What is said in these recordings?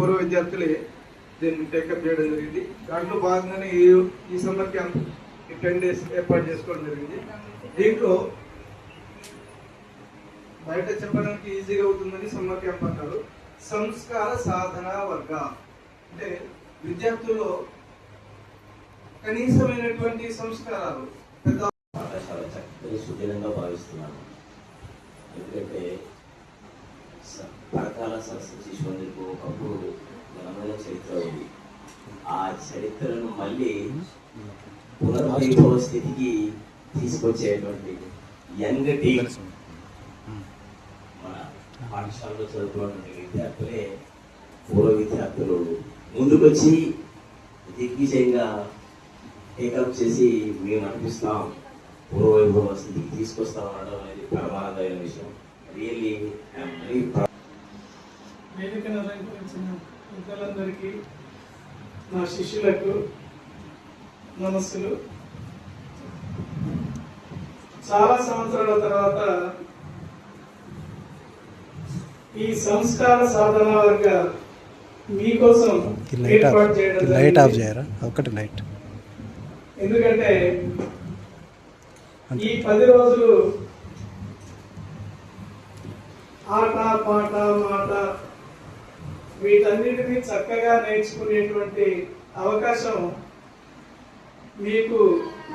పూర్వ విద్యార్థులే దీన్ని టేకప్ చేయడం జరిగింది. దాంట్లో భాగంగానే ఈ సమ్మర్ క్యాంప్ 10 days ఏర్పాటు చేసుకోవడం జరిగింది. దీంట్లో బయట చెప్పడానికి ఈజీగా అవుతుందని సమ్మర్ క్యాంప్ అంటారు. సంస్కార సాధన వర్గ అంటే విద్యార్థుల్లో కనీసమైనటువంటి సంస్కారాలు చాలా చక్కని సుదీనంగా భావిస్తున్నాను. ఎందుకంటే పరకాల సరస్వతి శిశు మందిర్కు ఒకప్పుడు ఘనమైన చరిత్ర ఉంది. ఆ చరిత్రను మళ్ళీ పునర్వైభవ స్థితికి తీసుకొచ్చేటువంటి యంగ్ టీమ్ మన పాఠశాలలో చదువుతున్నటువంటి విద్యార్థులే పూర్వ విద్యార్థులు ముందుకొచ్చి దిగ్విజయంగా టేకప్ చేసి మేము నడిపిస్తాం, పూర్వవైభవ స్థితికి తీసుకొస్తాం అనడం అనేది పరమానందమైన విషయం. రియల్లీ వేదికను అలంకరించిన పెద్దలందరికీ, నా శిష్యులకు నమస్సులు. చాలా సంవత్సరాల తర్వాత ఈ సంస్కార సాధన వర్గ మీకోసం ఏర్పాటు చేయడం. ఎందుకంటే ఈ 10 రోజులు ఆట పాట మాట వీటన్నిటినీ చక్కగా నేర్చుకునేటువంటి అవకాశం మీకు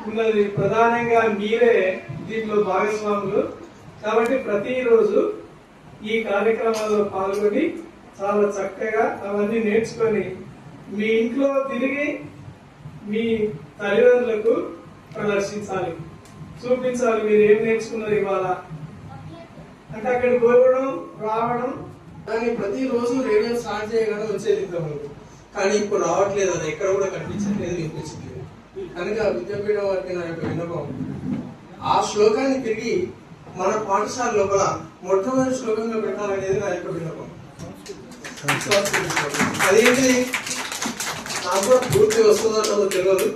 ఉన్నది. ప్రధానంగా మీరే దీంట్లో భాగస్వాములు కాబట్టి ప్రతిరోజు ఈ కార్యక్రమాల్లో పాల్గొని చాలా చక్కగా అవన్నీ నేర్చుకొని మీ ఇంట్లో తిరిగి మీ తల్లిదండ్రులకు ప్రదర్శించాలి, చూపించాలి మీరు ఏం నేర్చుకున్నారు ఇవాళ అంటే. అక్కడ పోవడం రావడం కానీ ప్రతిరోజు రేడియో స్టార్ట్ చేయగానే వచ్చేది ఇంతవరకు, కానీ ఇప్పుడు రావట్లేదు, అది ఎక్కడ కూడా కనిపించట్లేదు, వినిపించట్లేదు. కనుక విద్యాపీఠం వారికి నా యొక్క విన్నపం, ఆ శ్లోకాన్ని తిరిగి మన పాఠశాల లోపల మొట్టమొదటి శ్లోకంగా పెట్టాలనేది నా యొక్క విన్నపం. అదేంటి నాకు కూడా పూర్తి వస్తుందో తెలియదు.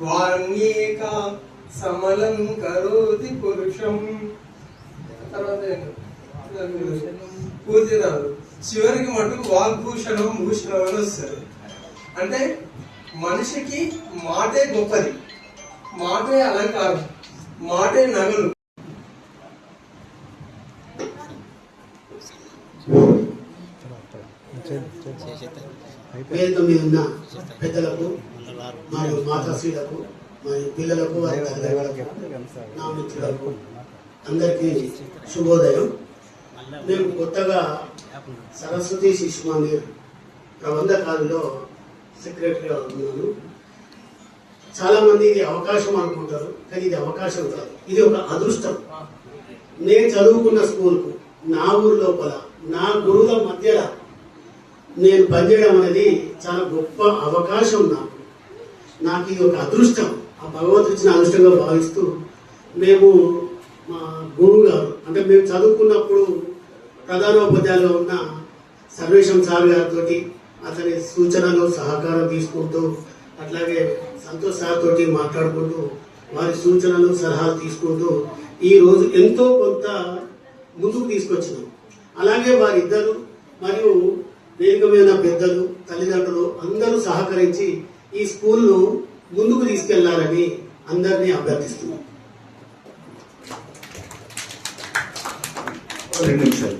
వాణ్యేక సమలం కరోతి పురుషం, తర్వాత పూర్తి రాదు, చివరికి మటుకు వాగ్భూషణం భూషణం అని వస్తుంది. అంటే మనిషికి మాటే గొప్పది, మాటే అలంకారం, మాటే నగలు. వేదిక మీద ఉన్న పెద్దలకు మరియు మాతాశ్రీలకు మరియు పిల్లలకు వారి నా మిత్రులకు అందరికీ శుభోదయం. మేము కొత్తగా సరస్వతి శిశు మందిర్ ప్రబంధకాలలో సెక్రటరీగా ఉన్నాను. చాలా మంది ఇది అవకాశం అనుకుంటారు, కానీ ఇది అవకాశం కాదు, ఇది ఒక అదృష్టం. నేను చదువుకున్న స్కూల్కు నా ఊరు లోపల నా గురువుల మధ్యలో నేను పనిచేయడం అనేది చాలా గొప్ప అవకాశం. నాకు ఇది ఒక అదృష్టం, ఆ భగవంతుడు ఇచ్చిన అదృష్టంగా భావిస్తూ మేము మా గురువు గారు అంటే మేము చదువుకున్నప్పుడు ప్రధానోపాధ్యాయులుగా ఉన్న సర్వేశం సార్ గారితో అతని సూచనలు సహకారం తీసుకుంటూ, అట్లాగే సంతోష్ సార్ తోటి మాట్లాడుకుంటూ వారి సూచనలు సలహాలు తీసుకుంటూ ఈరోజు ఎంతో కొంత ముందుకు తీసుకొచ్చినాం. అలాగే వారిద్దరు మరియు వేదిక మీద పెద్దలు తల్లిదండ్రులు అందరూ సహకరించి ఈ స్కూల్ను ముందుకు తీసుకెళ్లాలని అందరినీ అభ్యర్థిస్తున్నాం. 2 నిమిషాలు.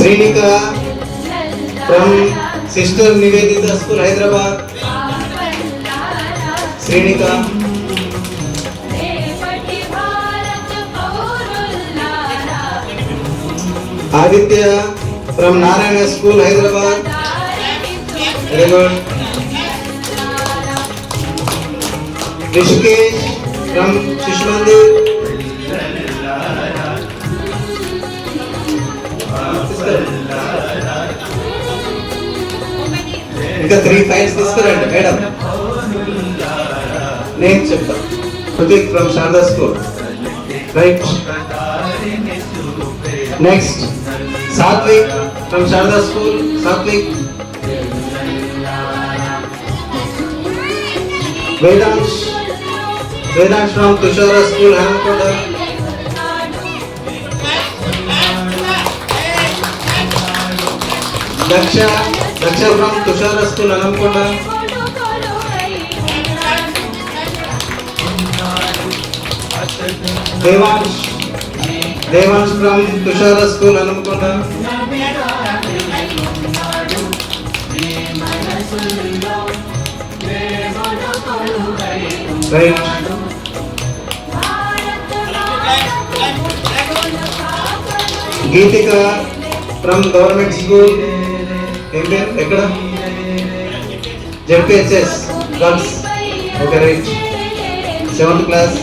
Srinika from Sister Nivedita School, Hyderabad. Srinika. Aditya from Narayana School, Hyderabad. Very good. Rishikesh from Shishmandir. ఇంకా 3 ఫైల్స్ తీసుకురండి మేడం. నేను చెప్తా. Prateek from Sharada school, right. Next Satvik from Sharada school. Satvik. Vedansh from Tushara school, Hanumakonda. Daksha from Tushara school, Hanumakonda. Devansh from Tushara school, Hanumakonda. Right. Geethika from government school. ఎక్కడ? ZPHS girls. Okay, right. 7th class.